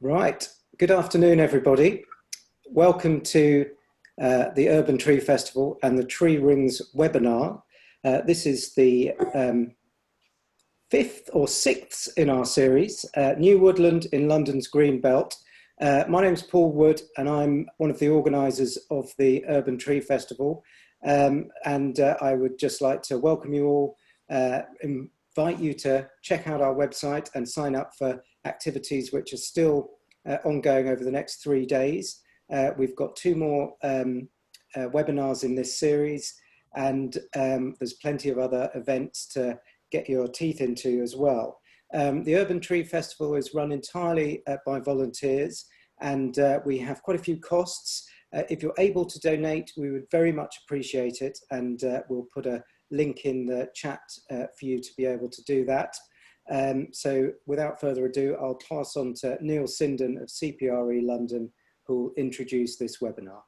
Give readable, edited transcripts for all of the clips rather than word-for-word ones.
Right. Good afternoon, everybody. Welcome to the Urban Tree Festival and the Tree Rings webinar. This is the fifth or sixth in our series, New Woodland in London's Greenbelt. My name's Paul Wood and I'm one of the organisers of the Urban Tree Festival. I would just like to welcome you all, invite you to check out our website and sign up for activities which are still ongoing over the next 3 days. We've got two more webinars in this series, and there's plenty of other events to get your teeth into as well. The Urban Tree Festival is run entirely by volunteers, and we have quite a few costs. If you're able to donate, we would very much appreciate it, and we'll put a link in the chat for you to be able to do that. So without further ado, I'll pass on to Neil Sinden of CPRE London, who will introduce this webinar.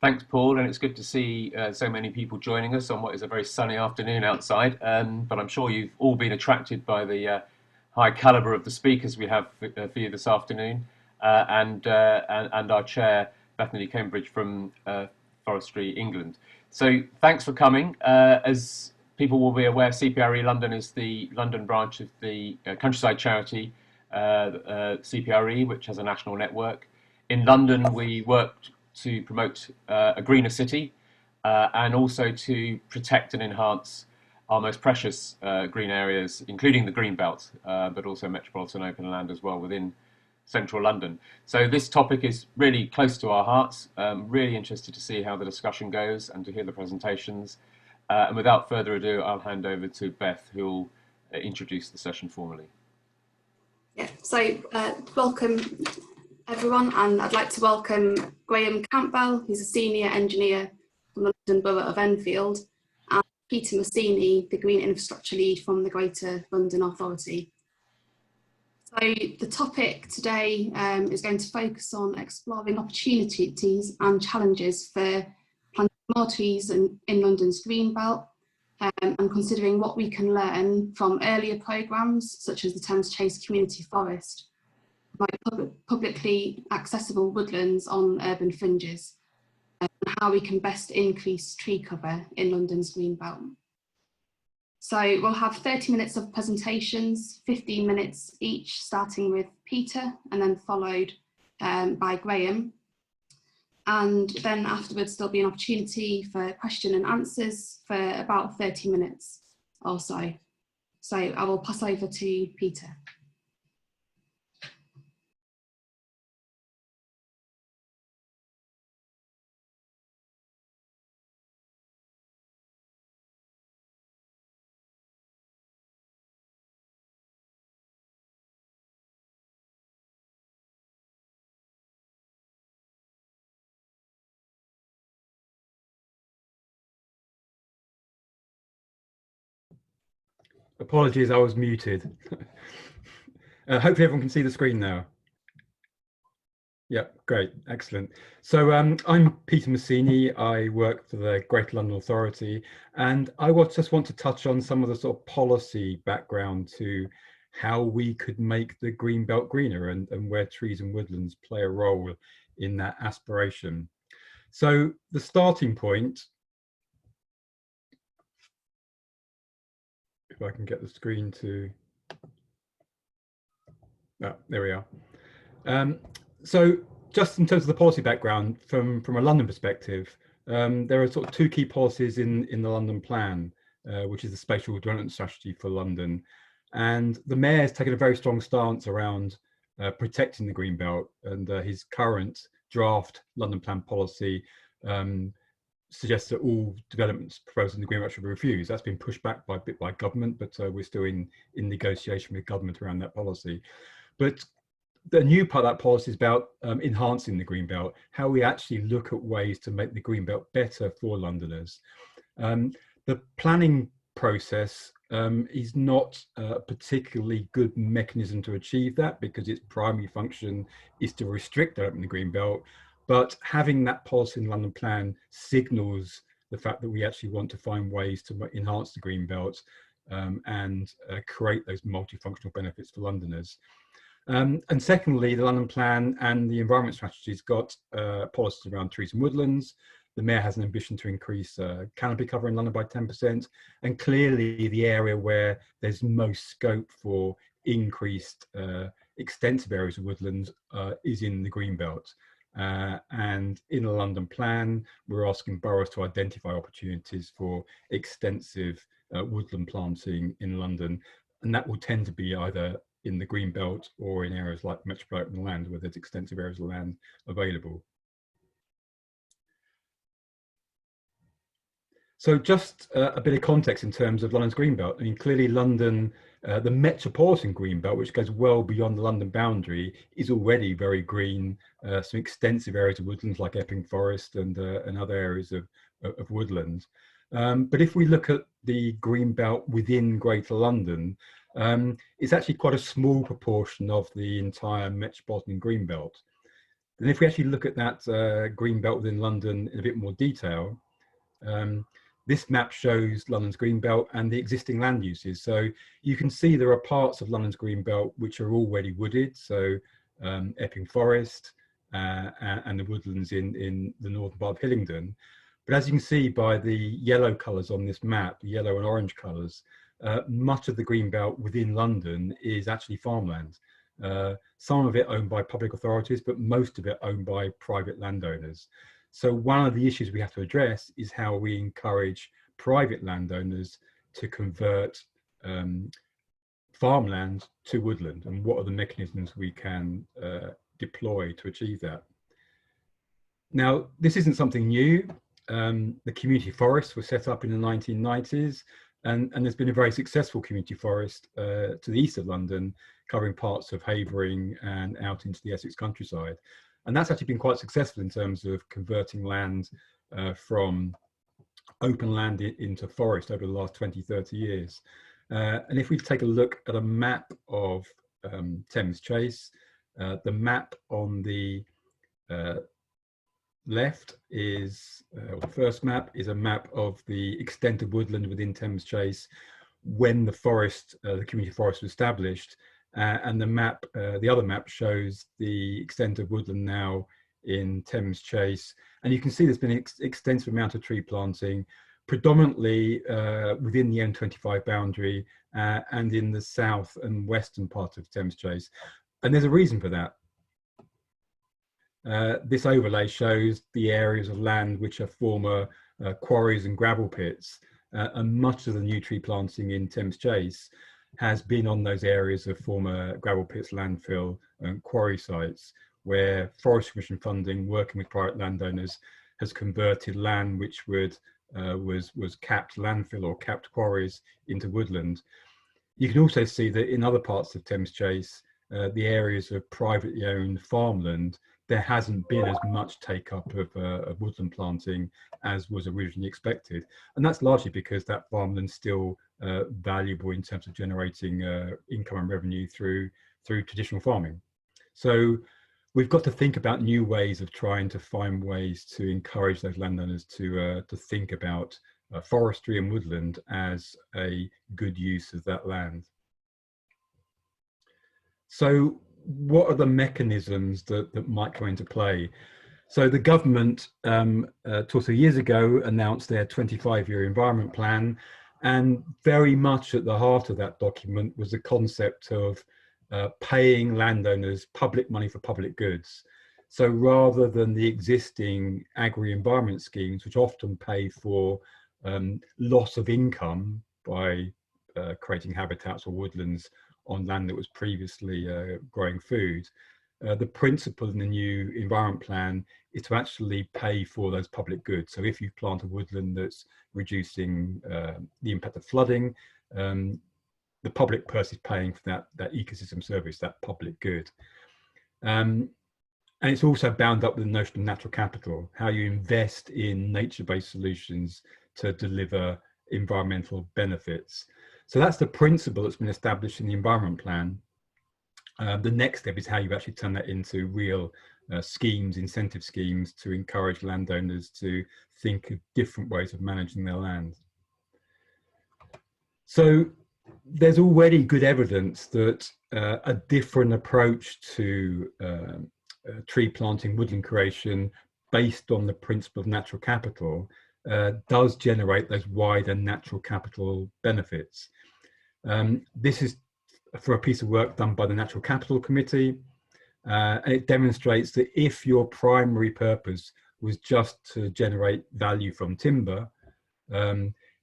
Thanks, Paul, and it's good to see so many people joining us on what is a very sunny afternoon outside. But I'm sure you've all been attracted by the high calibre of the speakers we have for you this afternoon, and our chair, Bethany Cambridge from Forestry England. So thanks for coming. As people will be aware, CPRE London is the London branch of the countryside charity CPRE, which has a national network. In London, we work to promote a greener city and also to protect and enhance our most precious green areas, including the greenbelt, but also metropolitan open land as well within central London. So this topic is really close to our hearts. Really interested to see how the discussion goes and to hear the presentations. And without further ado, I'll hand over to Beth, who will introduce the session formally. Yeah, so welcome everyone, and I'd like to welcome Graham Campbell, who's a senior engineer from the London Borough of Enfield, and Peter Massini, the Green Infrastructure Lead from the Greater London Authority. So the topic today is going to focus on exploring opportunities and challenges for planting more trees in London's Greenbelt, and considering what we can learn from earlier programmes such as the Thames Chase Community Forest, like publicly accessible woodlands on urban fringes, and how we can best increase tree cover in London's Greenbelt. So we'll have 30 minutes of presentations, 15 minutes each, starting with Peter and then followed by Graham. And then afterwards, there'll be an opportunity for question and answers for about 30 minutes or so. So I will pass over to Peter. Apologies, I was muted. Hopefully everyone can see the screen now. Yeah, great, excellent. So I'm Peter Massini. I work for the Greater London Authority, and I just want to touch on some of the sort of policy background to how we could make the Greenbelt greener and where trees and woodlands play a role in that aspiration. So the starting point, if I can get the screen to, there we are. So just in terms of the policy background, from a London perspective, there are sort of two key policies in the London plan, which is the spatial development strategy for London. And the mayor's taken a very strong stance around protecting the Greenbelt, and his current draft London plan policy suggests that all developments proposed in the Greenbelt should be refused. That's been pushed back by government, but we're still in negotiation with government around that policy. But the new part of that policy is about enhancing the Greenbelt, how we actually look at ways to make the Greenbelt better for Londoners. The planning process is not a particularly good mechanism to achieve that, because its primary function is to restrict development in the Greenbelt. But having that policy in the London plan signals the fact that we actually want to find ways to enhance the Greenbelt and create those multifunctional benefits for Londoners. And secondly, the London Plan and the environment strategies got policies around trees and woodlands. The Mayor has an ambition to increase canopy cover in London by 10%. And clearly the area where there's most scope for increased extensive areas of woodlands is in the greenbelt. And in the London Plan, we're asking boroughs to identify opportunities for extensive woodland planting in London. And that will tend to be either in the greenbelt or in areas like metropolitan land where there's extensive areas of land available. So just a bit of context in terms of London's greenbelt. I mean, clearly London, the metropolitan greenbelt, which goes well beyond the London boundary, is already very green. Some extensive areas of woodlands like Epping Forest and other areas of woodland. But if we look at the greenbelt within Greater London, it's actually quite a small proportion of the entire metropolitan greenbelt. And if we actually look at that greenbelt within London in a bit more detail, this map shows London's greenbelt and the existing land uses. So you can see there are parts of London's greenbelt which are already wooded, so Epping Forest and the woodlands in the northern part of Hillingdon. But as you can see by the yellow colours on this map, the yellow and orange colours, much of the greenbelt within London is actually farmland. Some of it owned by public authorities, but most of it owned by private landowners. So one of the issues we have to address is how we encourage private landowners to convert farmland to woodland, and what are the mechanisms we can deploy to achieve that. Now, this isn't something new. The community forests were set up in the 1990s, and there's been a very successful community forest to the east of London, covering parts of Havering and out into the Essex countryside. And that's actually been quite successful in terms of converting land from open land into forest over the last 20, 30 years. And if we take a look at a map of Thames Chase, the map on the left is, the first map is a map of the extent of woodland within Thames Chase when the forest, the community forest was established. And the map, the other map shows the extent of woodland now in Thames Chase. And you can see there's been an extensive amount of tree planting, predominantly within the M25 boundary and in the south and western part of Thames Chase. And there's a reason for that. This overlay shows the areas of land which are former quarries and gravel pits, and much of the new tree planting in Thames Chase has been on those areas of former gravel pits, landfill and quarry sites, where Forest Commission funding, working with private landowners, has converted land which was capped landfill or capped quarries into woodland. You can also see that in other parts of Thames Chase, the areas of privately owned farmland, there hasn't been as much take up of woodland planting as was originally expected. And that's largely because that farmland's still valuable in terms of generating income and revenue through traditional farming. So we've got to think about new ways of trying to find ways to encourage those landowners to think about forestry and woodland as a good use of that land. So what are the mechanisms that might come into play? So the government, 2 or 3 years ago, announced their 25-year environment plan, and very much at the heart of that document was the concept of paying landowners public money for public goods. So rather than the existing agri-environment schemes, which often pay for loss of income by creating habitats or woodlands on land that was previously growing food, the principle in the new environment plan is to actually pay for those public goods. So if you plant a woodland that's reducing the impact of flooding, the public purse is paying for that ecosystem service, that public good. And it's also bound up with the notion of natural capital, how you invest in nature-based solutions to deliver environmental benefits. So that's the principle that's been established in the environment plan. The next step is how you actually turn that into real schemes, incentive schemes to encourage landowners to think of different ways of managing their land. So there's already good evidence that a different approach to tree planting, woodland creation, based on the principle of natural capital, does generate those wider natural capital benefits. This is for a piece of work done by the Natural Capital Committee, and it demonstrates that if your primary purpose was just to generate value from timber,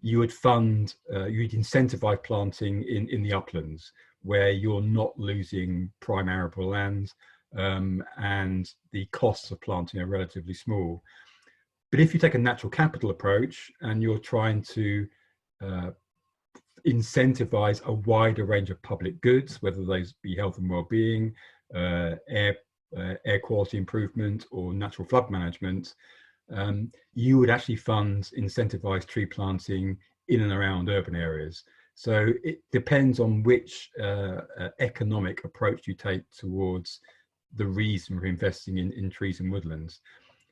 you would you'd incentivize planting in the uplands where you're not losing prime arable land, and the costs of planting are relatively small. But if you take a natural capital approach and you're trying to incentivize a wider range of public goods, whether those be health and well-being, air quality improvement, or natural flood management, you would actually incentivize tree planting in and around urban areas. So it depends on which economic approach you take towards the reason for investing in trees and woodlands.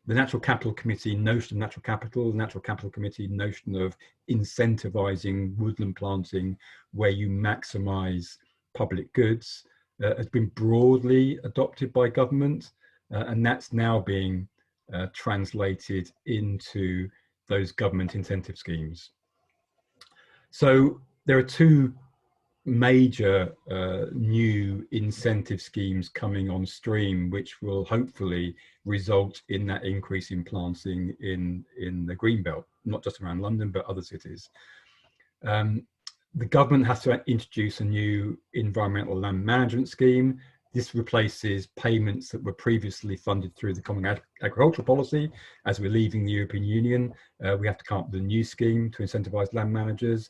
The Natural Capital Committee notion of natural capital, the Natural Capital Committee notion of incentivizing woodland planting where you maximize public goods has been broadly adopted by government, and that's now being translated into those government incentive schemes. So there are two major new incentive schemes coming on stream, which will hopefully result in that increase in planting in the greenbelt, not just around London, but other cities. The government has to introduce a new environmental land management scheme. This replaces payments that were previously funded through the Common Agricultural Policy. As we're leaving the European Union, we have to come up with a new scheme to incentivize land managers.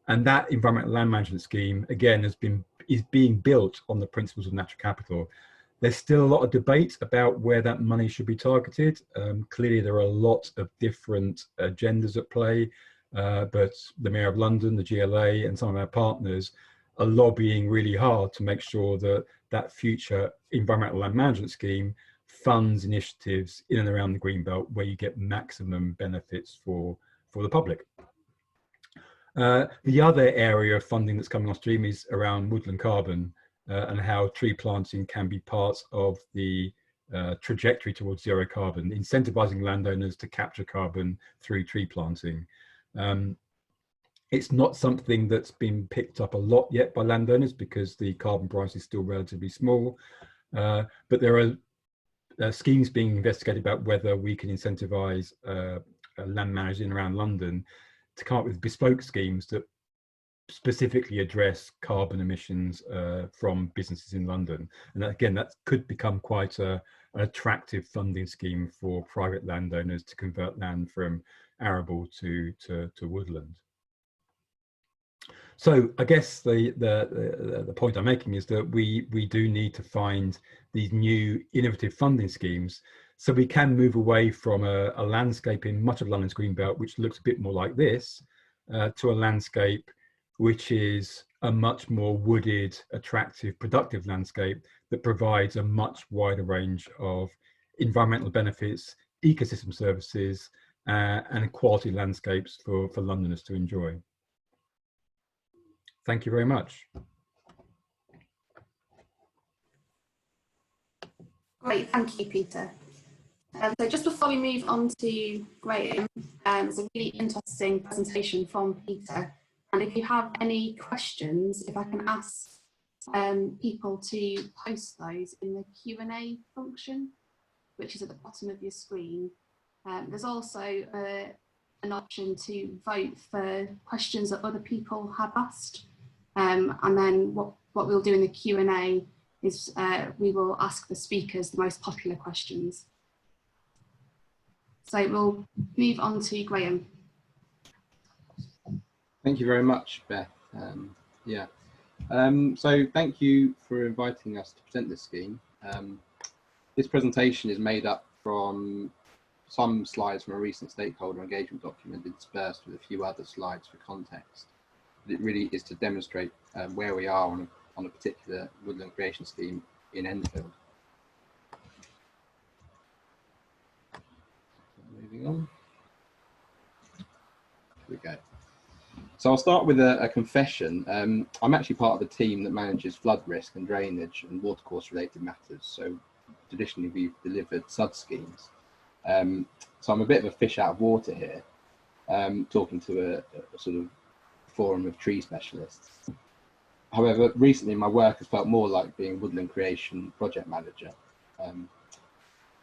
And that environmental land management scheme, again, is being built on the principles of natural capital. There's still a lot of debate about where that money should be targeted. Clearly, there are a lot of different agendas at play, but the Mayor of London, the GLA, and some of our partners are lobbying really hard to make sure that that future environmental land management scheme funds initiatives in and around the greenbelt where you get maximum benefits for the public. The other area of funding that's coming on stream is around woodland carbon and how tree planting can be part of the trajectory towards zero carbon, incentivizing landowners to capture carbon through tree planting. It's not something that's been picked up a lot yet by landowners because the carbon price is still relatively small, but there are schemes being investigated about whether we can incentivize land managers in around London to come up with bespoke schemes that specifically address carbon emissions from businesses in London. And again, that could become quite an attractive funding scheme for private landowners to convert land from arable to woodland. So I guess the point I'm making is that we do need to find these new innovative funding schemes so we can move away from a landscape in much of London's greenbelt, which looks a bit more like this, to a landscape which is a much more wooded, attractive, productive landscape that provides a much wider range of environmental benefits, ecosystem services, and quality landscapes for Londoners to enjoy. Thank you very much. Great, thank you, Peter. So just before we move on to Graham, it's a really interesting presentation from Peter. And if you have any questions, if I can ask people to post those in the Q&A function, which is at the bottom of your screen. There's also an option to vote for questions that other people have asked. And then what we'll do in the Q&A is we will ask the speakers the most popular questions. So we'll move on to Graham. Thank you very much, Beth. So thank you for inviting us to present this scheme. This presentation is made up from some slides from a recent stakeholder engagement document interspersed with a few other slides for context. It really is to demonstrate where we are on a particular woodland creation scheme in Enfield. Moving on. Here we go. So I'll start with a confession. I'm actually part of the team that manages flood risk and drainage and watercourse related matters. So traditionally we've delivered SUD schemes. So I'm a bit of a fish out of water here, talking to a sort of forum of tree specialists. However, recently my work has felt more like being woodland creation project manager.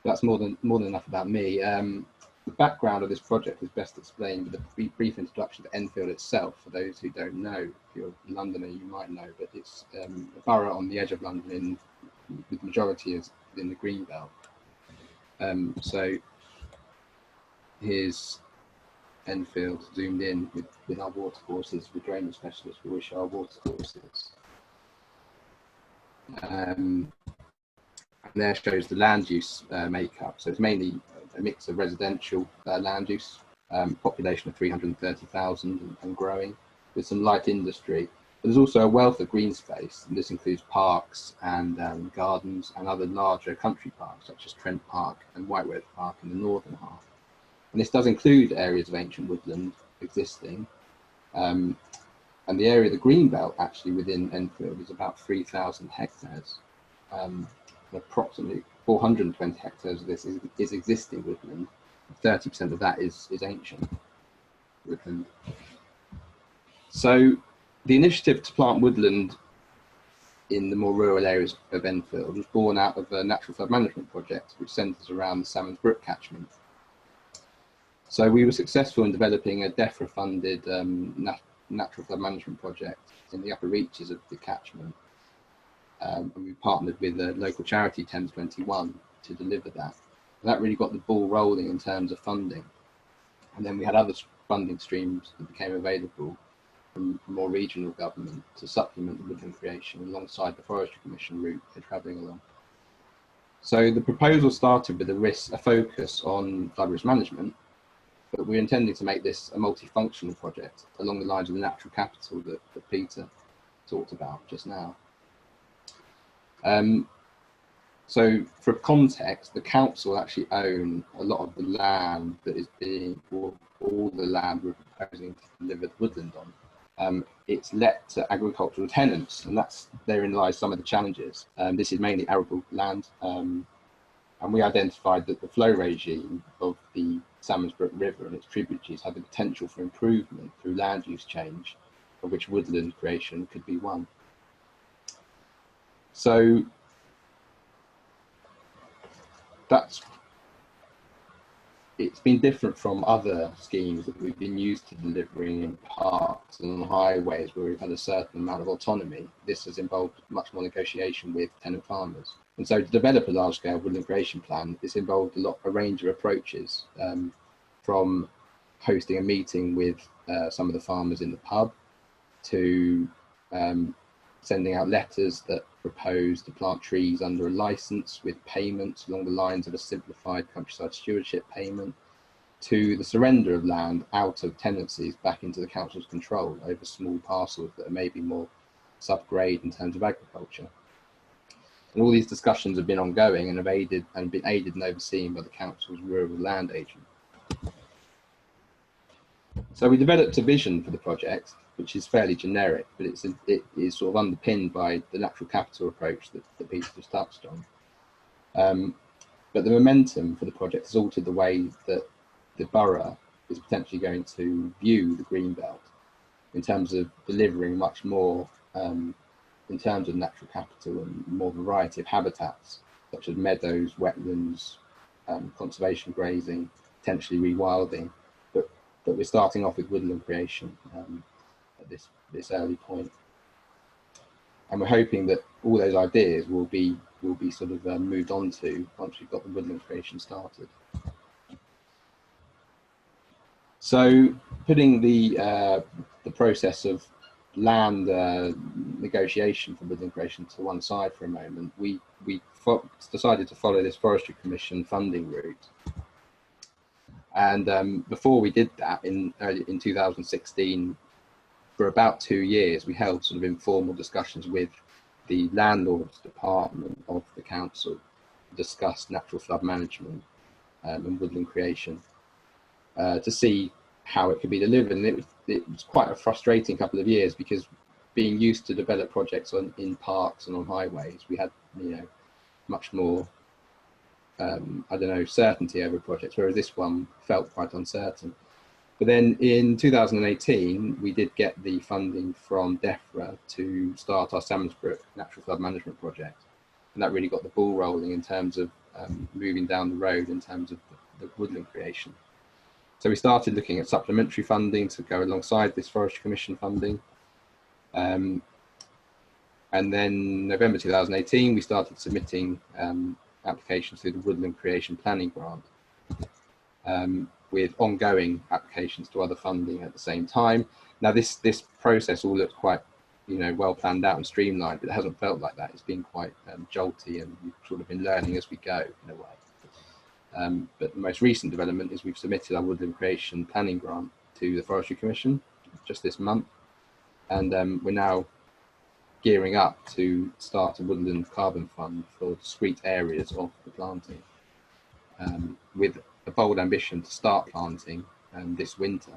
That's more than enough about me. The background of this project is best explained with a brief introduction to Enfield itself. For those who don't know, if you're a Londoner, you might know, but it's a borough on the edge of London, with the majority is in the greenbelt. So here's Enfield zoomed in with our watercourses, with drainage specialists, we wish our watercourses. And there shows the land use makeup. So it's mainly a mix of residential land use, population of 330,000 and growing, with some light industry. But there's also a wealth of green space, and this includes parks and gardens and other larger country parks, such as Trent Park and Whiteworth Park in the northern half. And this does include areas of ancient woodland existing. And the area of the greenbelt actually within Enfield is about 3,000 hectares. Approximately 420 hectares of this is existing woodland. 30% of that is ancient woodland. So the initiative to plant woodland in the more rural areas of Enfield was born out of a natural flood management project which centres around the Salmons Brook catchment. So we were successful in developing a DEFRA funded natural flood management project in the upper reaches of the catchment. And we partnered with a local charity, Thames 21, to deliver that. And that really got the ball rolling in terms of funding. And then we had other funding streams that became available from more regional government to supplement the woodland creation alongside the Forestry Commission route they're travelling along. So the proposal started with a focus on flood risk management, but we're intending to make this a multifunctional project along the lines of the natural capital that Peter talked about just now. So for context, the council actually own a lot of the land that is being, or all the land we're proposing to deliver the woodland on. It's let to agricultural tenants, and therein lies some of the challenges. This is mainly arable land, and we identified that the flow regime of the Salmons Brook River and its tributaries had the potential for improvement through land use change, of which woodland creation could be one. So it's been different from other schemes that we've been used to delivering in parks and on highways where we've had a certain amount of autonomy. This has involved much more negotiation with tenant farmers. And so to develop a large-scale woodland creation plan, this involved a range of approaches, from hosting a meeting with some of the farmers in the pub to sending out letters that propose to plant trees under a licence with payments along the lines of a simplified countryside stewardship payment, to the surrender of land out of tenancies back into the council's control over small parcels that are maybe more subgrade in terms of agriculture. And all these discussions have been ongoing and have been aided and overseen by the council's rural land agent. So we developed a vision for the project, which is fairly generic, but it is sort of underpinned by the natural capital approach that Peter just touched on. But the momentum for the project has altered the way that the borough is potentially going to view the greenbelt in terms of delivering much more in terms of natural capital and more variety of habitats, such as meadows, wetlands, conservation grazing, potentially rewilding. But we're starting off with woodland creation at this early point, and we're hoping that all those ideas will be sort of moved on to once we've got the woodland creation started. So putting the process of land negotiation for woodland creation to one side for a moment, we decided to follow this Forestry Commission funding route. And before we did that, in 2016, for about 2 years, we held sort of informal discussions with the landlord's department of the council to discuss natural flood management and woodland creation, to see how it could be delivered. And it was quite a frustrating couple of years, because being used to develop projects in parks and on highways, we had, much more, certainty over projects, whereas this one felt quite uncertain. But then in 2018, we did get the funding from DEFRA to start our Salmonsbrook Natural Flood Management Project. And that really got the ball rolling in terms of moving down the road in terms of the woodland creation. So we started looking at supplementary funding to go alongside this Forestry Commission funding. And then November 2018, we started submitting applications through the Woodland Creation Planning Grant, with ongoing applications to other funding at the same time. Now this process all looks quite well planned out and streamlined, but it hasn't felt like that. It's been quite jolty, and we've sort of been learning as we go in a way. But the most recent development is we've submitted our Woodland Creation Planning Grant to the Forestry Commission just this month, and we're now gearing up to start a woodland carbon fund for discrete areas of the planting, with a bold ambition to start planting this winter,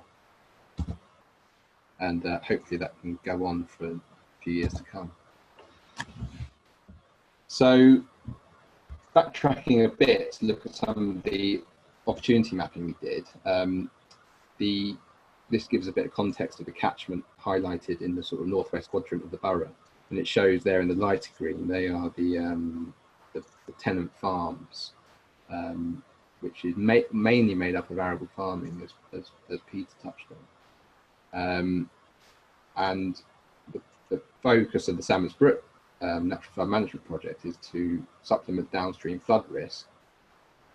and hopefully that can go on for a few years to come. So backtracking a bit to look at some of the opportunity mapping we did, this gives a bit of context of the catchment highlighted in the sort of northwest quadrant of the borough, and it shows there in the lighter green, they are the tenant farms, which is mainly made up of arable farming, as Peter touched on. And the focus of the Salmonsbrook Natural Flood Management Project is to supplement downstream flood risk,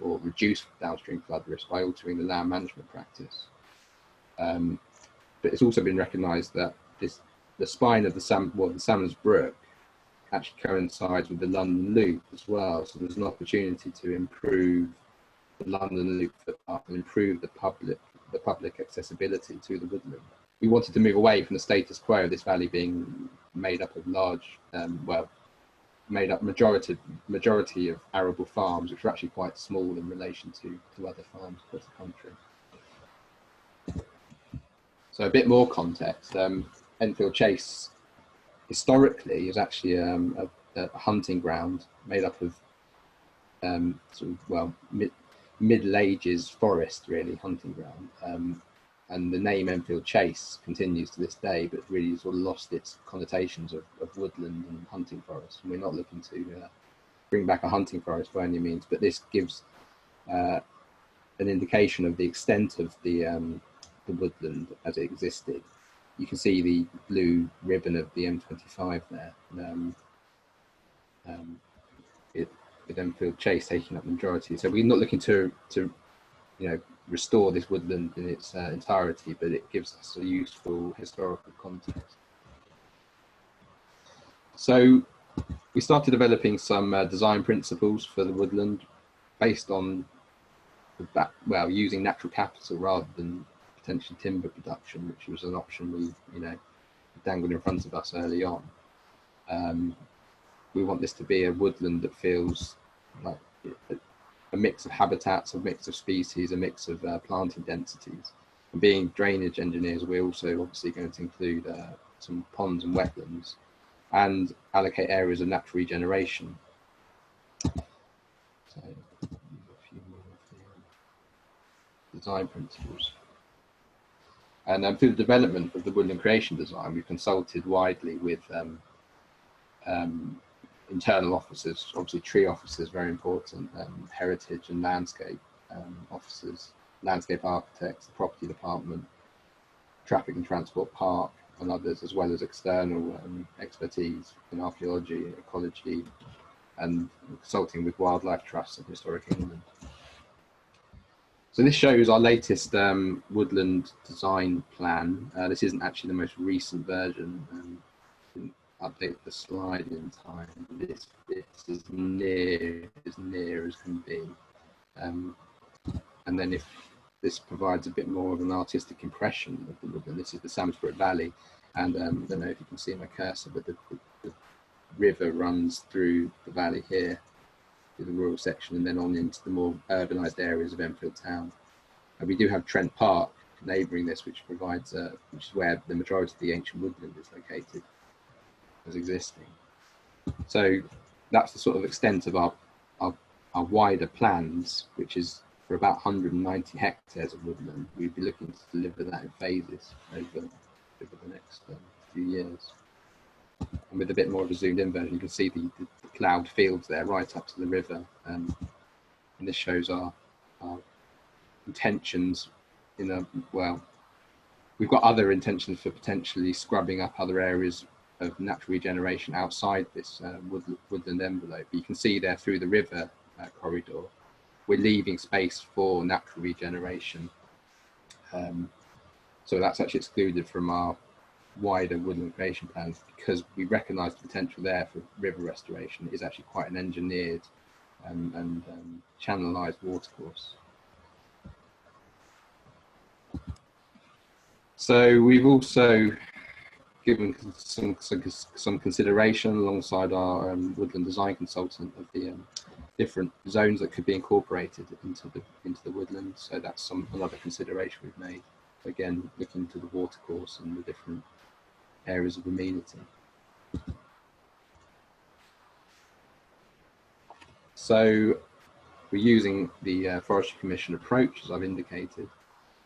or reduce downstream flood risk, by altering the land management practice. But it's also been recognised that the spine of the Salmonsbrook actually coincides with the London Loop as well, so there's an opportunity to improve the London Loop footpath and improve the public accessibility to the woodland. We wanted to move away from the status quo of this valley being made up of large, made up majority of arable farms, which are actually quite small in relation to other farms across the country. So a bit more context. Enfield Chase historically is actually a hunting ground made up of Middle Ages forest, really, hunting ground. And the name Enfield Chase continues to this day, but really sort of lost its connotations of woodland and hunting forest. And we're not looking to bring back a hunting forest by any means, but this gives an indication of the extent of the woodland as it existed. You can see the blue ribbon of the M25 there, with Enfield Chase taking up the majority. So we're not looking to restore this woodland in its entirety, but it gives us a useful historical context. So we started developing some design principles for the woodland based on using natural capital rather than potentially timber production, which was an option we dangled in front of us early on. We want this to be a woodland that feels like a mix of habitats, a mix of species, a mix of planting densities. And being drainage engineers, we're also obviously going to include some ponds and wetlands, and allocate areas of natural regeneration. So, a few more of the design principles. And through the development of the woodland creation design, we've consulted widely with internal officers, obviously tree officers, very important, heritage and landscape officers, landscape architects, the property department, traffic and transport park, and others, as well as external expertise in archaeology, ecology, and consulting with wildlife trusts and historic England. So this shows our latest woodland design plan. This isn't actually the most recent version. Didn't update the slide in time. This is near as can be. And then if this provides a bit more of an artistic impression of the woodland, this is the Salmonsbrook Valley. And I don't know if you can see my cursor, but the river runs through the valley here, through the rural section, and then on into the more urbanised areas of Enfield Town. And we do have Trent Park neighbouring this, which provides, which is where the majority of the ancient woodland is located as existing. So that's the sort of extent of our wider plans, which is for about 190 hectares of woodland. We'd be looking to deliver that in phases over the next few years. And with a bit more of a zoomed in version, you can see the ploughed fields there right up to the river. And this shows our intentions well, we've got other intentions for potentially scrubbing up other areas of natural regeneration outside this woodland envelope. But you can see there through the river corridor, we're leaving space for natural regeneration. So that's actually excluded from our wider woodland creation plans because we recognise the potential there for river restoration. It is actually quite an engineered and channelized watercourse. So we've also given some consideration alongside our woodland design consultant of the different zones that could be incorporated into the woodland. So that's another consideration we've made. Again, looking into the watercourse and the different areas of amenity. So we're using the Forestry Commission approach, as I've indicated.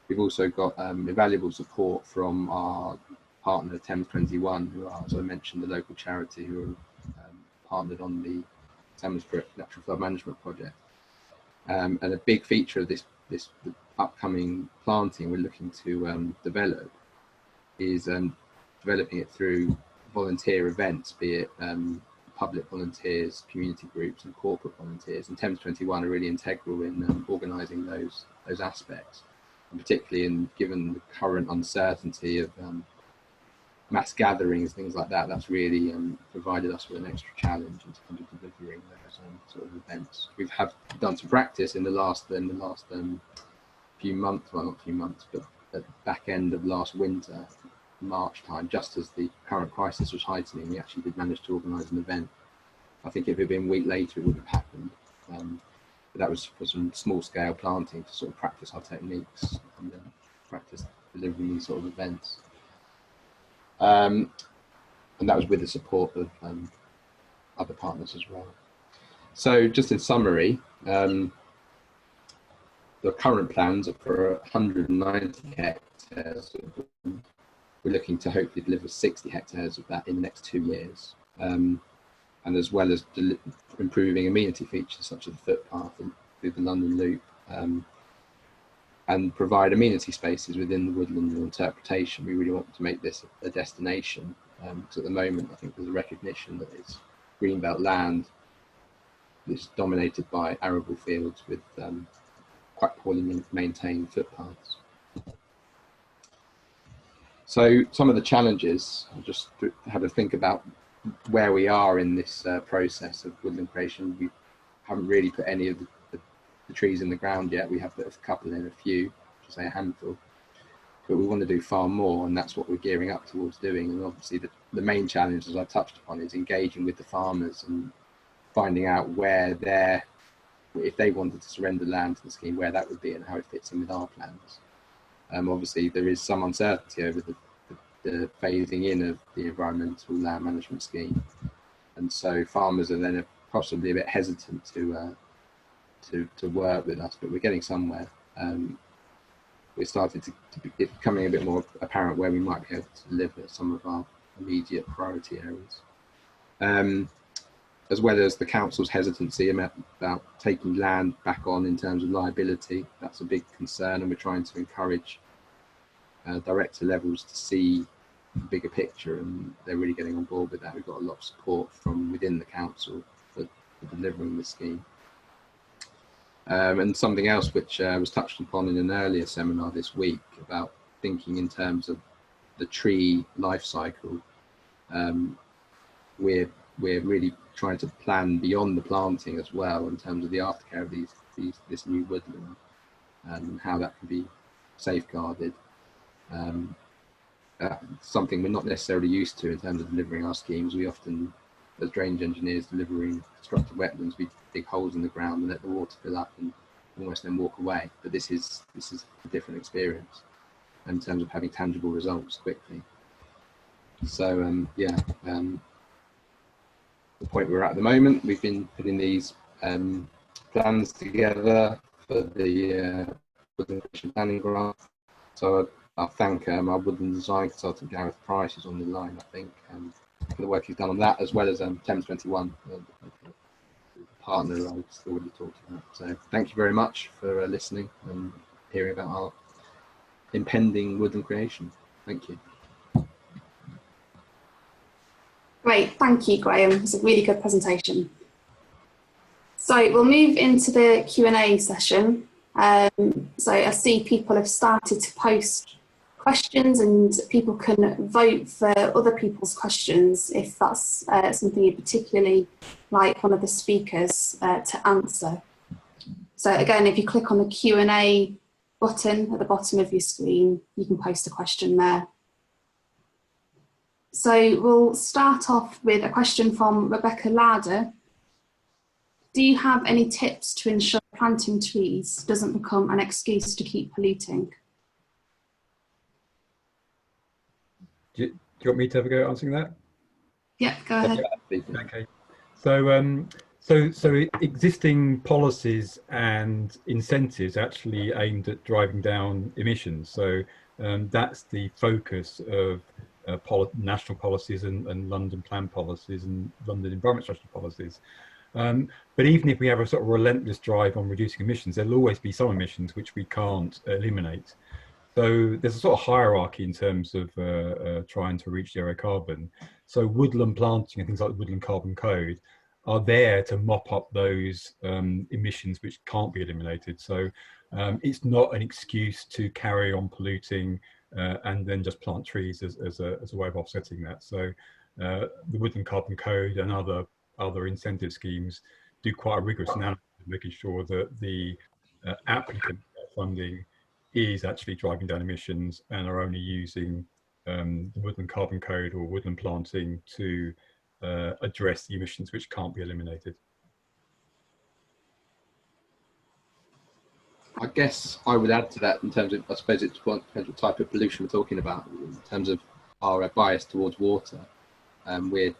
We've also got invaluable support from our partner Thames 21, who are, as I mentioned, the local charity who are partnered on the Thames Natural Flood Management Project. And a big feature of the upcoming planting we're looking to develop is developing it through volunteer events, be it public volunteers, community groups and corporate volunteers. And Thames 21 are really integral in organising those aspects, and particularly given the current uncertainty of mass gatherings, things like that. That's really provided us with an extra challenge in terms of delivering those sort of events. We've done some practice in the last few months, well not few months, but at the back end of last winter, March time, just as the current crisis was heightening, we actually did manage to organise an event. I think if it had been a week later, it would have happened. But that was for some small scale planting to sort of practice our techniques and practice delivering these sort of events. And that was with the support of other partners as well. So just in summary, the current plans are for 190 hectares. We're looking to hopefully deliver 60 hectares of that in the next 2 years. And as well as improving amenity features such as the footpath through the London Loop, and provide amenity spaces within the woodland interpretation. We really want to make this a destination, because at the moment I think there's a recognition that it's greenbelt land that's dominated by arable fields with quite poorly maintained footpaths. So some of the challenges, I'll just have a think about where we are in this process of woodland creation. We haven't really put any of the trees in the ground yet. We have put a couple in, a few, to say a handful, but we want to do far more, and that's what we're gearing up towards doing. And obviously the main challenge, as I touched upon, is engaging with the farmers and finding out where if they wanted to surrender land to the scheme, where that would be and how it fits in with our plans. Obviously there is some uncertainty over the phasing in of the environmental land management scheme, and so farmers are then possibly a bit hesitant to work with us, but we're getting somewhere. We're starting to be becoming a bit more apparent where we might be able to deliver some of our immediate priority areas, as well as the council's hesitancy about taking land back on in terms of liability. That's a big concern, and we're trying to encourage director levels to see the bigger picture, and they're really getting on board with that. We've got a lot of support from within the council for delivering the scheme. And something else which was touched upon in an earlier seminar this week about thinking in terms of the tree life cycle. We're really trying to plan beyond the planting as well in terms of the aftercare of this new woodland and how that can be safeguarded. Something we're not necessarily used to in terms of delivering our schemes. We often, as drainage engineers delivering constructed wetlands, we dig holes in the ground and let the water fill up and almost then walk away. But this is a different experience. in terms of having tangible results quickly. So the point we're at the moment, we've been putting these plans together for the Woodland planning grant. So I thank our Woodland design consultant Gareth Price, who's on the line, I think, for the work he's done on that, as well as Thames 21, the partner I was already talking about. So thank you very much for listening and hearing about our impending woodland creation. Thank you. Great, thank you, Graham. It's a really good presentation. So we'll move into the Q&A session. So I see people have started to post questions, and people can vote for other people's questions if that's something you particularly like one of the speakers to answer. So again, if you click on the Q&A button at the bottom of your screen, you can post a question there. So we'll start off with a question from Rebecca Larder. Do you have any tips to ensure planting trees doesn't become an excuse to keep polluting? Do you want me to have a go at answering that? Yeah, go ahead. Okay. So existing policies and incentives actually aimed at driving down emissions. So that's the focus of national policies and London plan policies and London environment strategy policies. But even if we have a sort of relentless drive on reducing emissions, there'll always be some emissions which we can't eliminate. So there's a sort of hierarchy in terms of trying to reach zero carbon. So woodland planting and things like the Woodland Carbon Code are there to mop up those emissions which can't be eliminated. So it's not an excuse to carry on polluting and then just plant trees as a way of offsetting that. So the Woodland Carbon Code and other incentive schemes do quite a rigorous analysis, making sure that the applicant funding is actually driving down emissions and are only using the Woodland Carbon Code or woodland planting to address the emissions which can't be eliminated. I guess I would add to that in terms of, I suppose it's what type of pollution we're talking about in terms of our bias towards water. We're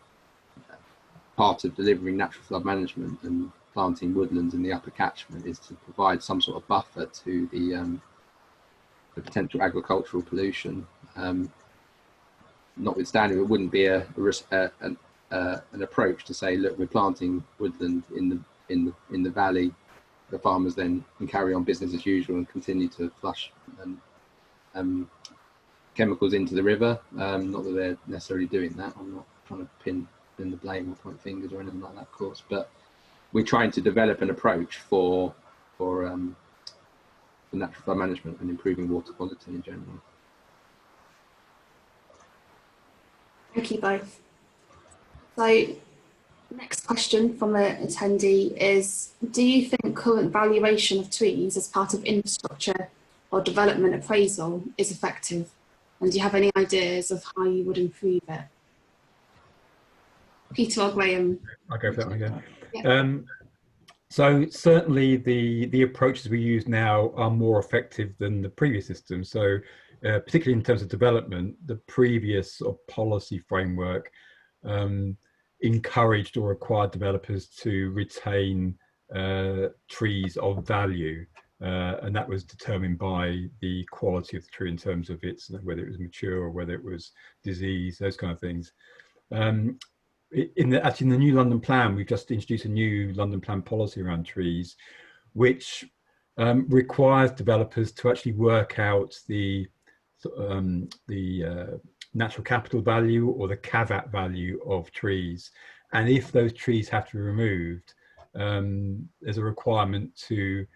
part of delivering natural flood management, and planting woodlands in the upper catchment is to provide some sort of buffer to the potential agricultural pollution. Notwithstanding, it wouldn't be an approach to say, look, we're planting woodland in the valley. The farmers then can carry on business as usual and continue to flush chemicals into the river. Not that they're necessarily doing that. I'm not trying to pin the blame or point fingers or anything like that, of course. But we're trying to develop an approach for natural flood management and improving water quality in general. Thank you both. So, next question from an attendee is, do you think current valuation of trees as part of infrastructure or development appraisal is effective? And do you have any ideas of how you would improve it? Peter or Graham? I'll go for that one again. Yeah. So certainly the approaches we use now are more effective than the previous system. So particularly in terms of development, the previous sort of policy framework encouraged or required developers to retain trees of value, and that was determined by the quality of the tree in terms of its, whether it was mature or whether it was disease, those kind of things. Actually, in the new London plan, we've just introduced a new London plan policy around trees, which requires developers to actually work out the natural capital value or the CAVAT value of trees. And if those trees have to be removed, there's a requirement to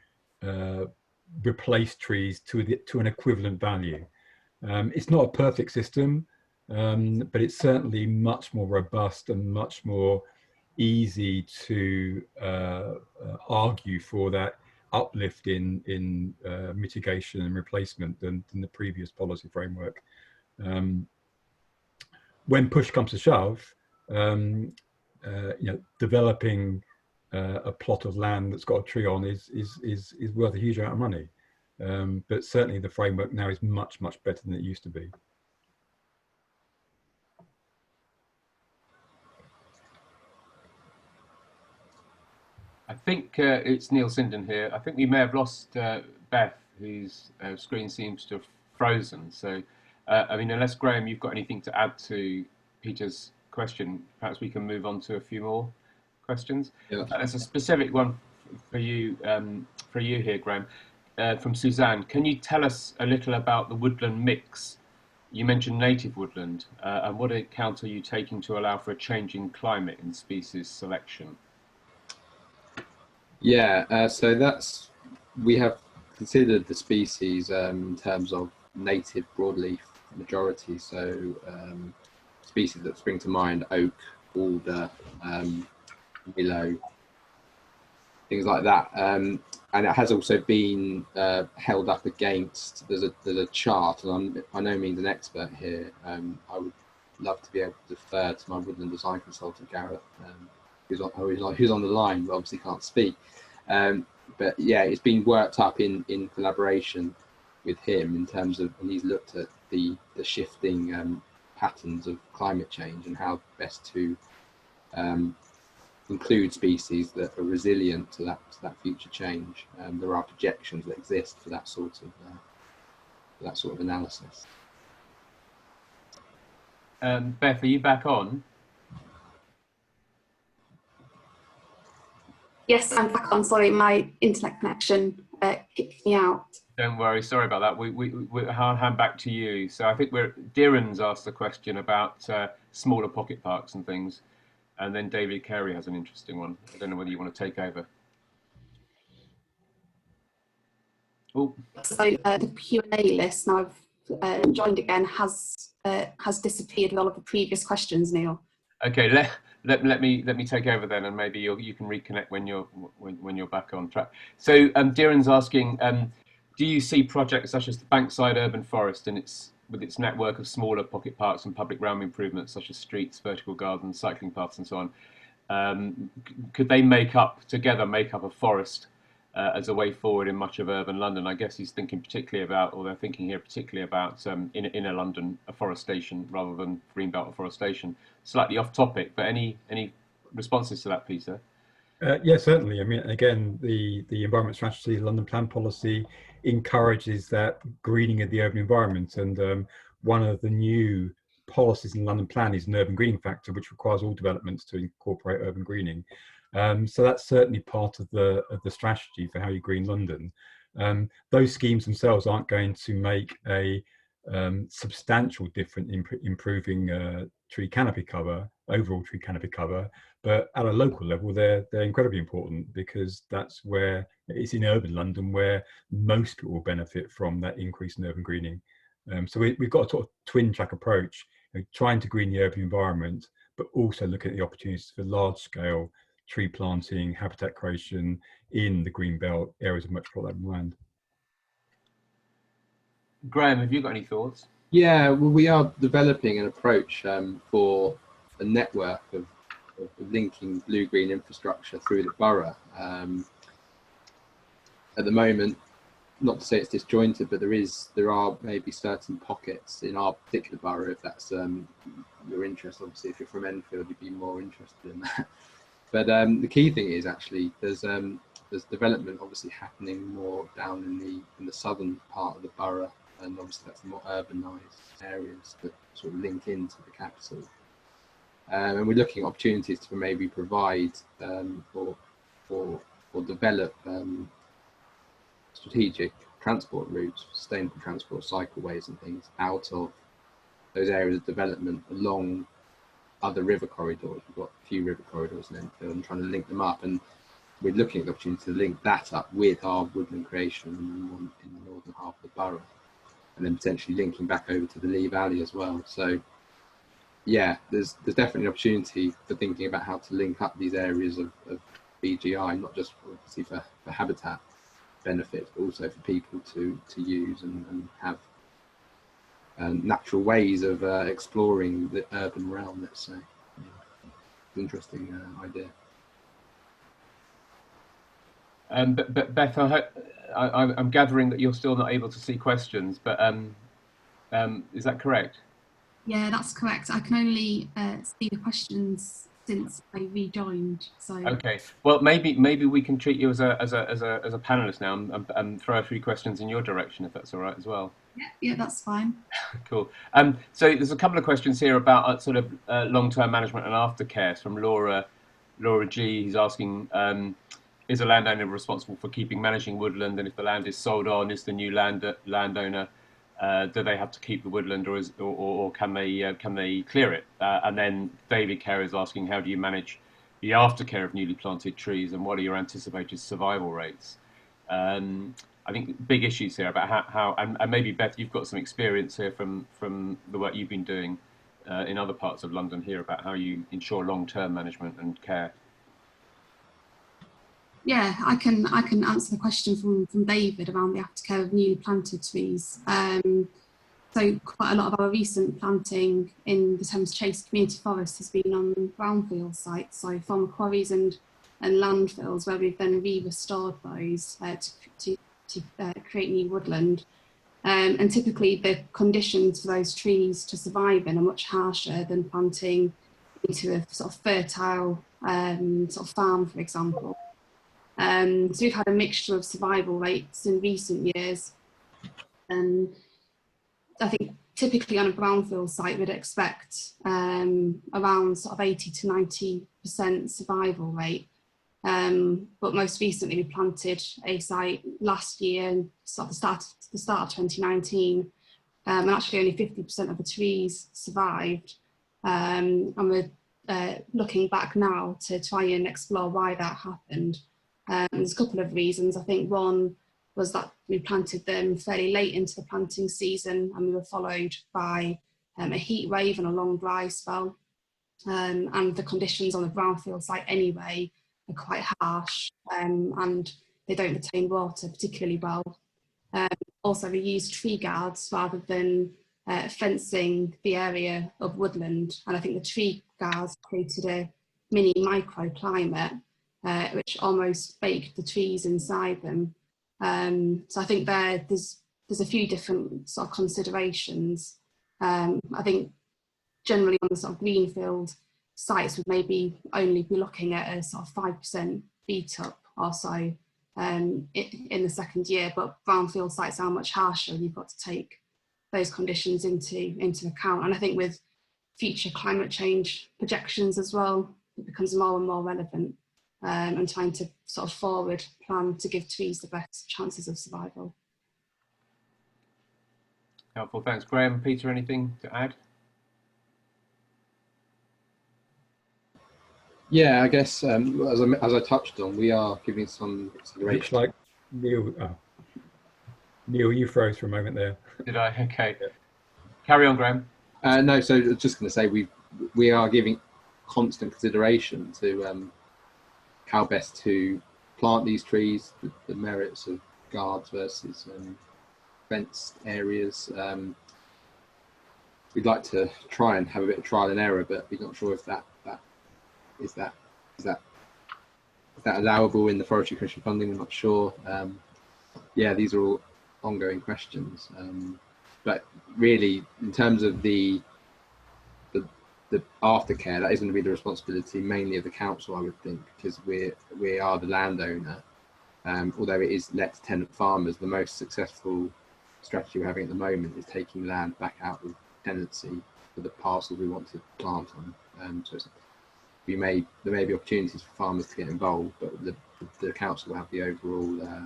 replace trees to an equivalent value. It's not a perfect system, but it's certainly much more robust and much more easy to argue for that uplift in mitigation and replacement than the previous policy framework. When push comes to shove, developing a plot of land that's got a tree on is worth a huge amount of money. but certainly the framework now is much better than it used to be. I think it's Neil Sinden here. I think we may have lost Beth, whose screen seems to have frozen. So, I mean, unless Graham, you've got anything to add to Peter's question, perhaps we can move on to a few more questions. Yeah. There's a specific one for you here, Graham, from Suzanne. Can you tell us a little about the woodland mix? You mentioned native woodland, and what account are you taking to allow for a changing climate in species selection? Yeah, so we have considered the species in terms of native broadleaf majority. So species that spring to mind: oak, alder, willow, things like that. And it has also been held up against. There's a chart, and I'm by no means an expert here. I would love to be able to defer to my woodland design consultant Gareth, who's on the line, but obviously can't speak. But yeah, it's been worked up in collaboration with him in terms of, and he's looked at the shifting patterns of climate change and how best to include species that are resilient to that future change. There are projections that exist for that sort of analysis. Beth, are you back on? Yes, I'm back on. Sorry, my internet connection kicked me out. Don't worry, sorry about that. I'll hand back to you. So I think Diren's asked a question about smaller pocket parks and things, and then David Carey has an interesting one. I don't know whether you want to take over. Oh. So the Q&A list now I've joined again has disappeared with all of the previous questions, Neil. Okay, let me take over then, and maybe you can reconnect when you're back on track. So Diren's asking, do you see projects such as the Bankside Urban Forest and with its network of smaller pocket parks and public realm improvements such as streets, vertical gardens, cycling paths, and so on? Could they make up a forest as a way forward in much of urban London? I guess he's thinking particularly about, or they're thinking here particularly about inner London afforestation rather than greenbelt afforestation. Slightly off topic, but any responses to that, Peter? Yeah, certainly. I mean, again, the environment strategy, London plan policy encourages that greening of the urban environment, and one of the new policies in London plan is an urban greening factor, which requires all developments to incorporate urban greening. So that's certainly part of the strategy for how you green London. Those schemes themselves aren't going to make a substantial difference in improving tree canopy cover, overall tree canopy cover, but at a local level they're incredibly important, because that's where it's in urban London where most people will benefit from that increase in urban greening. So we've got a sort of twin track approach, trying to green the urban environment, but also looking at the opportunities for large scale tree planting, habitat creation in the green belt areas of metropolitan land. Graham, have you got any thoughts? Yeah, well, we are developing an approach for a network of linking blue-green infrastructure through the borough. At the moment, not to say it's disjointed, but there are maybe certain pockets in our particular borough, if that's your interest. Obviously, if you're from Enfield, you'd be more interested in that. But the key thing is actually there's development obviously happening more down in the southern part of the borough, and obviously that's the more urbanised areas that sort of link into the capital. And we're looking at opportunities to maybe provide or develop strategic transport routes, sustainable transport, cycleways and things out of those areas of development along other river corridors. We've got a few river corridors in Enfield and trying to link them up, and we're looking at the opportunity to link that up with our woodland creation in the northern half of the borough, and then potentially linking back over to the Lee Valley as well. So yeah, there's definitely an opportunity for thinking about how to link up these areas of BGI, not just obviously for habitat benefits, but also for people to use and have natural ways of exploring the urban realm, let's say. Yeah. Interesting idea. But Beth, I'm gathering that you're still not able to see questions, but is that correct? Yeah, that's correct. I can only see the questions since I rejoined. So okay, well maybe we can treat you as a panelist now and throw a few questions in your direction if that's all right as well. yeah, that's fine. Cool. So there's a couple of questions here about sort of long-term management and aftercare from Laura G. Who's asking, is a landowner responsible for managing woodland, and if the land is sold on, is the new landowner do they have to keep the woodland, or can they clear it? And then David Kerr is asking, how do you manage the aftercare of newly planted trees, and what are your anticipated survival rates? I think big issues here about how and maybe Beth, you've got some experience here from the work you've been doing in other parts of London here about how you ensure long-term management and care. Yeah, I can answer the question from David around the aftercare of newly planted trees. So quite a lot of our recent planting in the Thames Chase Community Forest has been on brownfield sites, so former quarries and landfills, where we've then re-restored those to create new woodland. And typically the conditions for those trees to survive in are much harsher than planting into a sort of fertile sort of farm, for example. So we've had a mixture of survival rates in recent years. And I think typically on a brownfield site, we'd expect around sort of 80 to 90% survival rate. But most recently we planted a site last year, sort of the start of 2019, and actually only 50% of the trees survived. And we're looking back now to try and explore why that happened. There's a couple of reasons. I think one was that we planted them fairly late into the planting season, and we were followed by a heat wave and a long dry spell. And the conditions on the brownfield site anyway are quite harsh, and they don't retain water particularly well. Also, we used tree guards rather than fencing the area of woodland, and I think the tree guards created a mini microclimate which almost baked the trees inside them. So I think there's a few different sort of considerations. I think generally on the sort of greenfield sites would maybe only be looking at a sort of 5% beat up or so in the second year, but brownfield sites are much harsher, and you've got to take those conditions into account. And I think with future climate change projections as well, it becomes more and more relevant, and trying to sort of forward plan to give trees the best chances of survival. Helpful, thanks. Graham, Peter, anything to add? Yeah, I guess as I touched on, we are giving some consideration. Looks like Neil. Oh. Neil, you froze for a moment there. Did I? Okay. Yeah. Carry on, Graham. No, so I was just going to say we are giving constant consideration to how best to plant these trees, the merits of guards versus fenced areas. We'd like to try and have a bit of trial and error, but we're not sure if that is allowable in the forestry commission funding. We're not sure. Yeah, these are all ongoing questions. But really, in terms of the aftercare, that is going to be the responsibility mainly of the council, I would think, because we are the landowner. Although it is let to tenant farmers, the most successful strategy we're having at the moment is taking land back out of tenancy for the parcels we want to plant on. So there may be opportunities for farmers to get involved, but the council will have the overall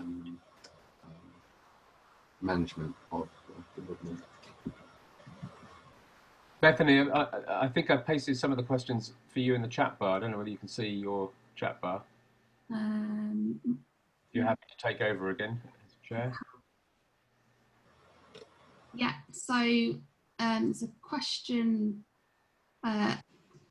management of the woodland. Bethany, I think I've pasted some of the questions for you in the chat bar. I don't know whether you can see your chat bar. You're happy to take over again as chair? Yeah, so there's a question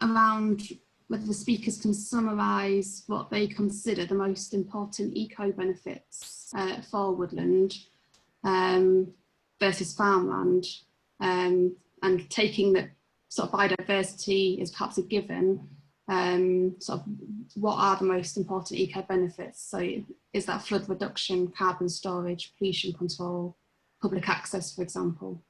around whether the speakers can summarise what they consider the most important eco-benefits for woodland versus farmland, and taking that sort of biodiversity is perhaps a given. Sort of what are the most important eco benefits? So is that flood reduction, carbon storage, pollution control, public access, for example?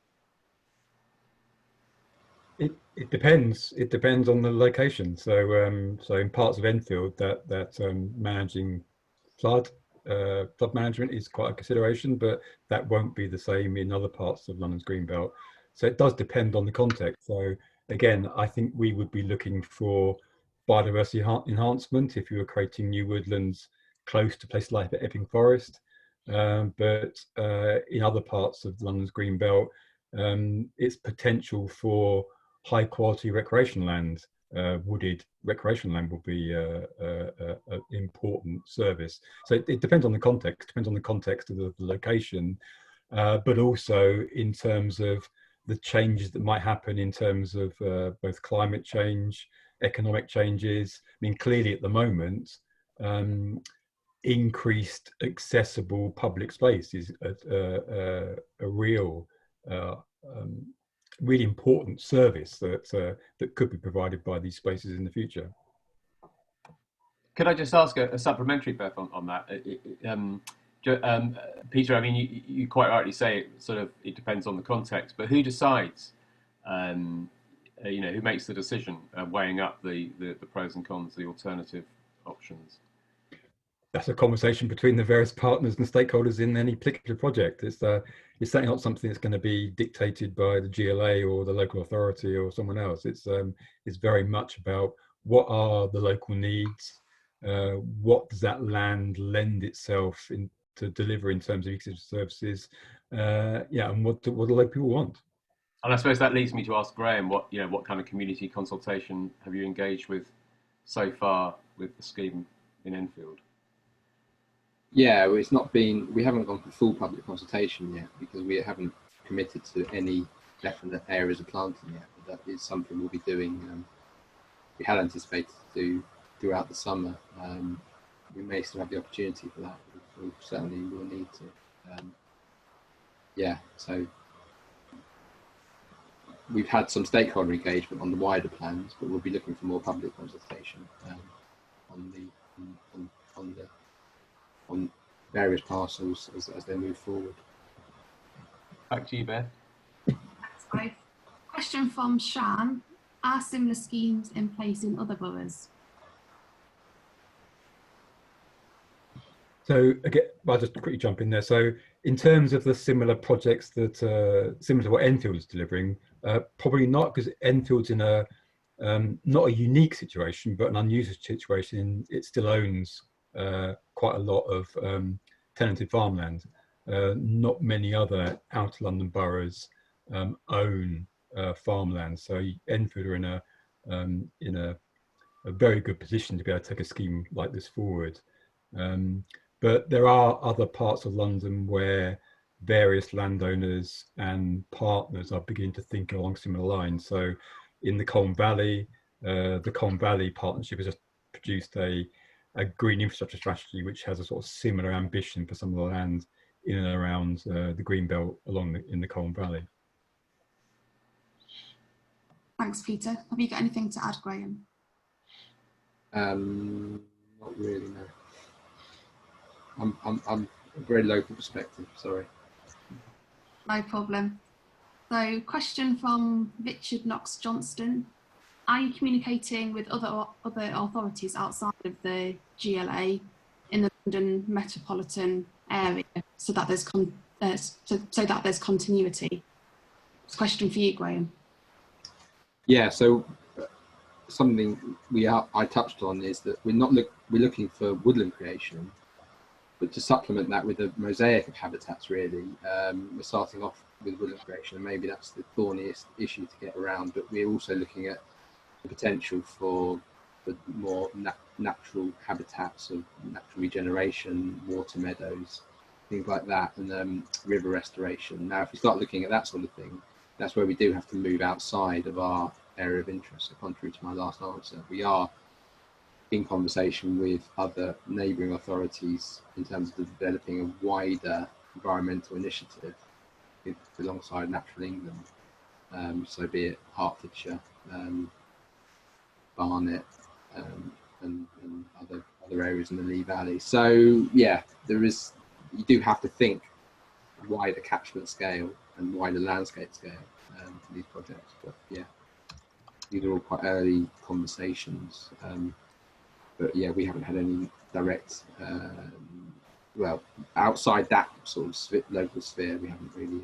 It depends. It depends on the location. So so in parts of Enfield, that managing flood management is quite a consideration, but that won't be the same in other parts of London's greenbelt. So it does depend on the context. So again, I think we would be looking for biodiversity enhancement if you were creating new woodlands close to places like Epping Forest. But in other parts of London's greenbelt, its potential for high quality recreation land, wooded recreation land will be an important service. So it depends on the context, of the location, but also in terms of the changes that might happen in terms of both climate change, economic changes. I mean, clearly at the moment, increased accessible public space is a real really important service that could be provided by these spaces in the future. Could I just ask a supplementary, Beth, on that? Peter, I mean, you quite rightly say it depends on the context, but who decides? You know, who makes the decision, weighing up the pros and cons, the alternative options? That's a conversation between the various partners and stakeholders in any particular project. It's certainly not something that's going to be dictated by the GLA or the local authority or someone else. It's very much about what are the local needs, what does that land lend itself to deliver in terms of ecosystem services, and what do local people want. And I suppose that leads me to ask Graham, what kind of community consultation have you engaged with so far with the scheme in Enfield? Yeah, we haven't gone for full public consultation yet because we haven't committed to any definite areas of planting yet. But that is something we'll be doing. We had anticipated to do throughout the summer. We may still have the opportunity for that. We certainly will need to. So we've had some stakeholder engagement on the wider plans, but we'll be looking for more public consultation on various parcels as they move forward. Back to you, Beth. Thanks, Clive. Question from Shan: are similar schemes in place in other boroughs? So again, I'll just quickly jump in there. So in terms of the similar projects that similar to what Enfield is delivering, probably not, because Enfield's in a not a unique situation, but an unusual situation. It still owns quite a lot of tenanted farmland. Not many other outer London boroughs own farmland, so Enfield are in a very good position to be able to take a scheme like this forward. But there are other parts of London where various landowners and partners are beginning to think along similar lines. So in the Colne Valley Partnership has just produced a green infrastructure strategy which has a sort of similar ambition for some of the land in and around the greenbelt in the Colne Valley. Thanks, Peter. Have you got anything to add, Graham? Not really, no. I'm a very local perspective, sorry. No problem. So, question from Richard Knox Johnston: are you communicating with other authorities outside of the GLA in the London metropolitan area so that there's continuity? It's a question for you, Graham. Yeah, so something I touched on is that we're looking for woodland creation, but to supplement that with a mosaic of habitats, really. We're starting off with woodland creation, and maybe that's the thorniest issue to get around, but we're also looking at the potential for the more natural habitats of natural regeneration, water meadows, things like that, and river restoration. Now, if we start looking at that sort of thing, that's where we do have to move outside of our area of interest. So contrary to my last answer, we are in conversation with other neighbouring authorities in terms of developing a wider environmental initiative alongside Natural England. So be it Hertfordshire, Barnet, and other areas in the Lee Valley. So yeah, you do have to think wider catchment scale and wider landscape scale for these projects. But yeah, these are all quite early conversations. But yeah, we haven't had any direct, well, outside that sort of local sphere, we haven't really.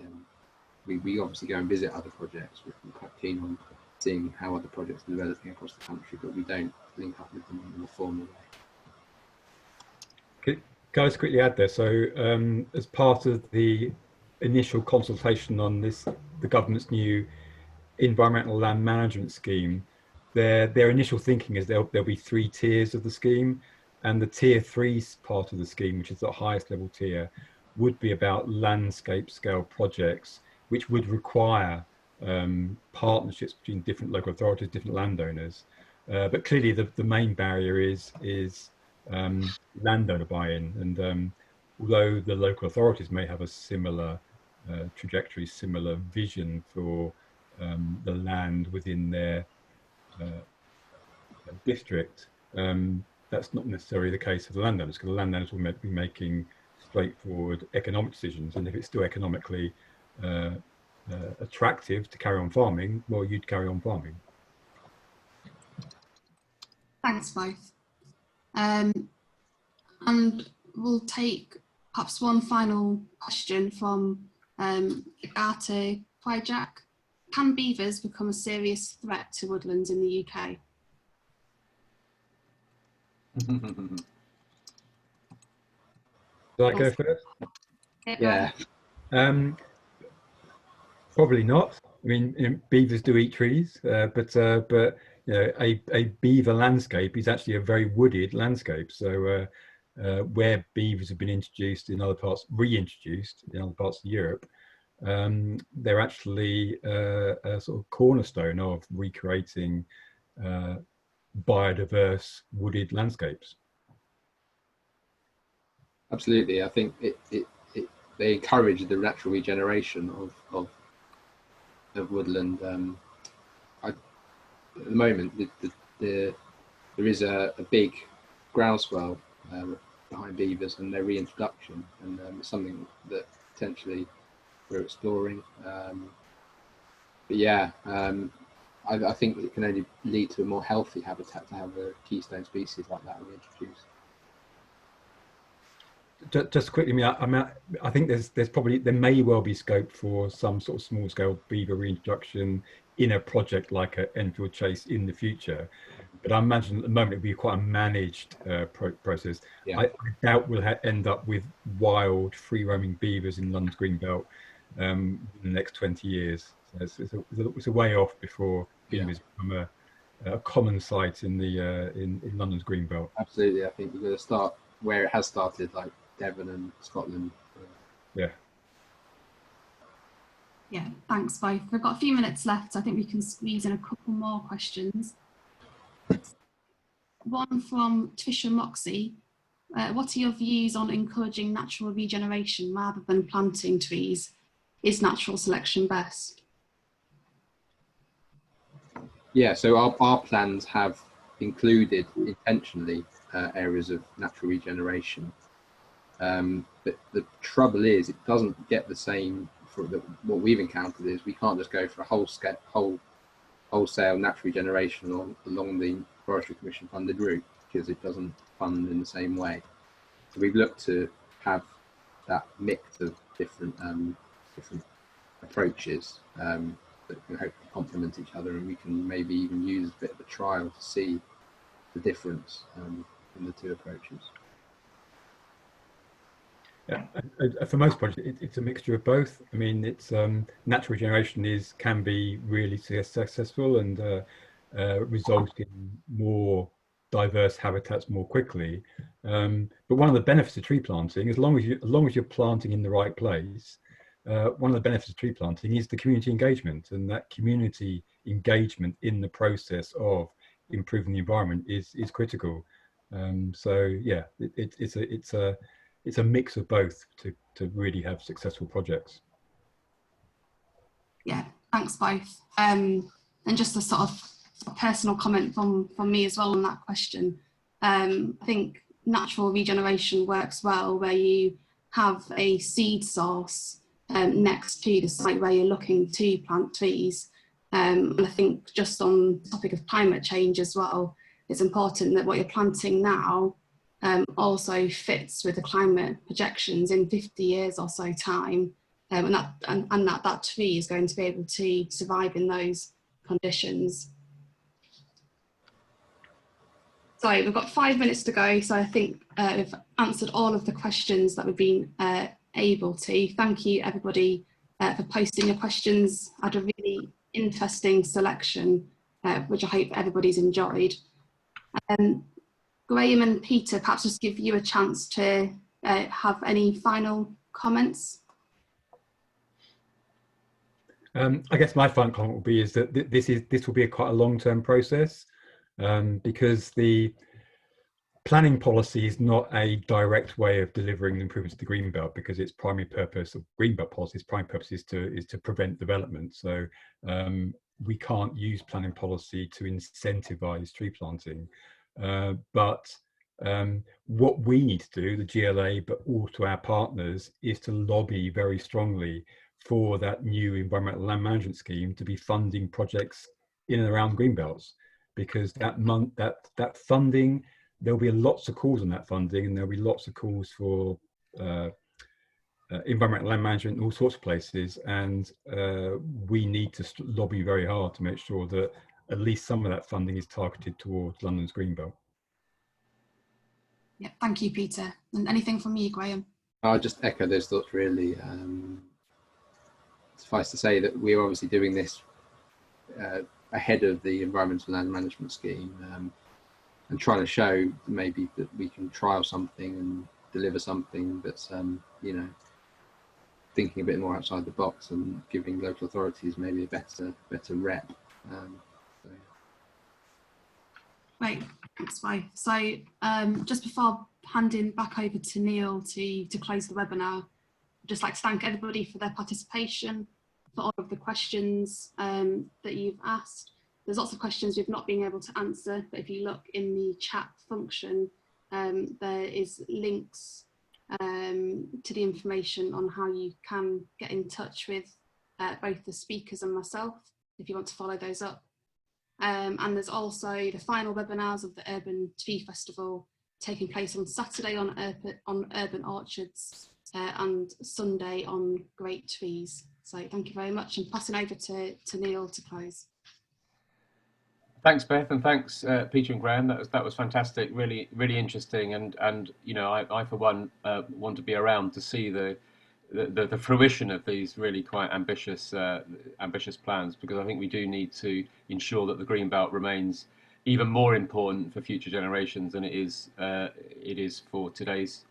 We obviously go and visit other projects. We're quite keen on seeing how other projects are developing across the country, but we don't link up with them in a formal way. Can I just quickly add there? So, as part of the initial consultation on the government's new environmental land management scheme, their initial thinking is there'll be 3 tiers of the scheme, and the tier 3 part of the scheme, which is the highest level tier, would be about landscape scale projects, which would require partnerships between different local authorities, different landowners. But clearly, the main barrier is landowner buy-in, and although the local authorities may have a similar trajectory, similar vision for the land within their district, that's not necessarily the case for the landowners, because the landowners will be making straightforward economic decisions, and if it's still economically attractive to carry on farming, well, you'd carry on farming. Thanks both. And we'll take perhaps one final question from Arte Quajack. Can beavers become a serious threat to woodlands in the UK? Do I go first? Yeah. Probably not. I mean, beavers do eat trees, but you know, a beaver landscape is actually a very wooded landscape. So where beavers have been introduced in other parts, reintroduced in other parts of Europe, they're actually a sort of cornerstone of recreating biodiverse wooded landscapes. Absolutely, I think they encourage the natural regeneration of woodland. At the moment, there is a big groundswell behind beavers and their reintroduction, and it's something that potentially we're exploring. But yeah, I think it can only lead to a more healthy habitat to have a keystone species like that reintroduced. Just quickly, I think there may well be scope for some sort of small scale beaver reintroduction in a project like an Enfield Chase in the future, but I imagine at the moment it'll be quite a managed process. Yeah. I doubt we'll end up with wild free roaming beavers in London's greenbelt in the next 20 years. So it's a way off before beavers become a common sight in London's greenbelt. Absolutely, I think you've got to start where it has started, like Devon and Scotland. Yeah. Yeah, thanks both. We've got a few minutes left, so I think we can squeeze in a couple more questions. One from Trisha Moxie. What are your views on encouraging natural regeneration rather than planting trees? Is natural selection best? Yeah, so our plans have included intentionally areas of natural regeneration. But the trouble is, it doesn't get the same. What we've encountered is we can't just go for a wholesale natural regeneration along the Forestry Commission funded route, because it doesn't fund in the same way. So we've looked to have that mix of different approaches that can hopefully complement each other, and we can maybe even use a bit of a trial to see the difference in the two approaches. Yeah, for most projects, it's a mixture of both. I mean, it's natural regeneration can be really successful and result in more diverse habitats more quickly. But one of the benefits of tree planting, as long as you're planting in the right place, one of the benefits of tree planting is the community engagement, and that community engagement in the process of improving the environment is critical. So yeah, it's a mix of both to really have successful projects. Yeah, thanks both. And just to sort of a personal comment from me as well on that question. I think natural regeneration works well where you have a seed source next to the site where you're looking to plant trees. And I think just on the topic of climate change as well, it's important that what you're planting now also fits with the climate projections in 50 years or so time, and that tree is going to be able to survive in those conditions. So we've got 5 minutes to go, so I think we've answered all of the questions that we've been able to. Thank you everybody for posting your questions. I had a really interesting selection, which I hope everybody's enjoyed. Graham and Peter, perhaps just give you a chance to have any final comments. I guess my final comment will be is that this will be quite a long-term process, because the planning policy is not a direct way of delivering the improvements to the greenbelt, because its primary purpose of greenbelt policy's primary purpose is to prevent development. So we can't use planning policy to incentivize tree planting. But what we need to do, the GLA, but also our partners, is to lobby very strongly for that new environmental land management scheme to be funding projects in and around greenbelts, because that funding, there'll be lots of calls on that funding, and there'll be lots of calls for environmental land management in all sorts of places, and we need to lobby very hard to make sure that at least some of that funding is targeted towards London's greenbelt. Yeah, thank you, Peter. And anything from you, Graham? I'll just echo those thoughts really. Suffice to say that we're obviously doing this ahead of the environmental land management scheme, and trying to show maybe that we can trial something and deliver something that's you know, thinking a bit more outside the box and giving local authorities maybe a better rep. Right, thanks, Bo. So just before handing back over to Neil to close the webinar, I'd just like to thank everybody for their participation, for all of the questions that you've asked. There's lots of questions we've not been able to answer, but if you look in the chat function, there is links to the information on how you can get in touch with both the speakers and myself, if you want to follow those up. And there's also the final webinars of the Urban Tree Festival taking place on Saturday on urban orchards and Sunday on great trees. So thank you very much, and passing over to Neil to close. Thanks, Beth, and thanks, Peter and Graham. That was fantastic, really interesting, and you know, I for one want to be around to see the fruition of these really quite ambitious plans, because I think we do need to ensure that the greenbelt remains even more important for future generations than it is for today's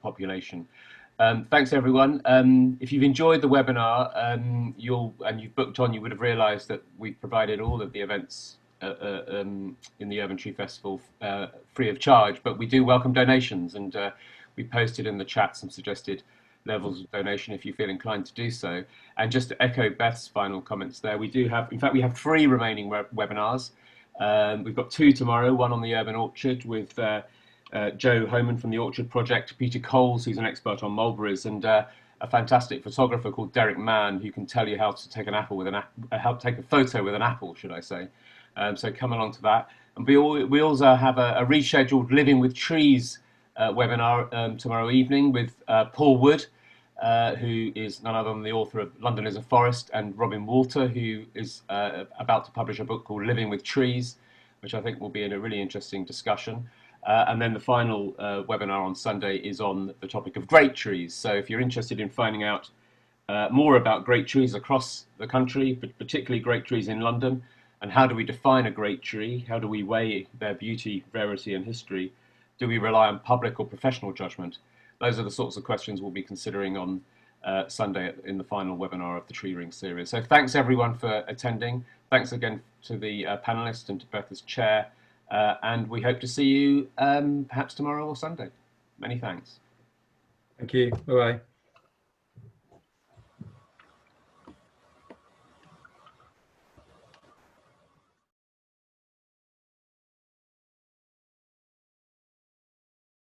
population. Thanks everyone. If you've enjoyed the webinar and you've booked on, you would have realised that we've provided all of the events in the Urban Tree Festival free of charge, but we do welcome donations, and we posted in the chat some suggested levels of donation if you feel inclined to do so. And just to echo Beth's final comments there, we do have, in fact, we have 3 remaining webinars. We've got 2 tomorrow, one on the Urban Orchard with Joe Homan from the Orchard Project, Peter Coles, who's an expert on mulberries, and a fantastic photographer called Derek Mann, who can tell you how to take an apple with how to take a photo with an apple, should I say. So come along to that. And we also have a rescheduled Living with Trees webinar tomorrow evening with Paul Wood, who is none other than the author of London is a Forest, and Robin Walter, who is about to publish a book called Living with Trees, which I think will be in a really interesting discussion. And then the final webinar on Sunday is on the topic of great trees. So if you're interested in finding out more about great trees across the country, but particularly great trees in London, and how do we define a great tree, how do we weigh their beauty, rarity and history, do we rely on public or professional judgment? Those are the sorts of questions we'll be considering on Sunday in the final webinar of the Tree Ring series. So thanks everyone for attending. Thanks again to the panelists and to Beth as chair. And we hope to see you perhaps tomorrow or Sunday. Many thanks. Thank you. Bye-bye.